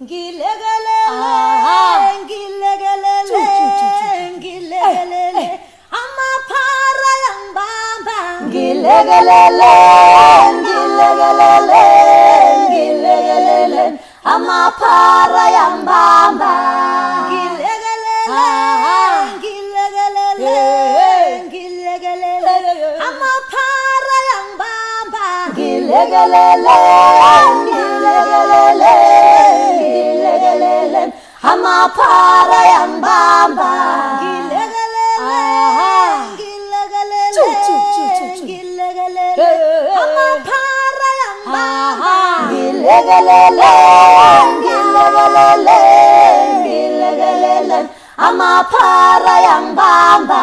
Gilegelele, amaphara yangibamba. Gilegelele, amaphara yangibamba. Gilegelele, amaphara yangibamba. Gilegelele, amaphara yangibamba. Amaphara yangibamba. Amaphara yangibamba.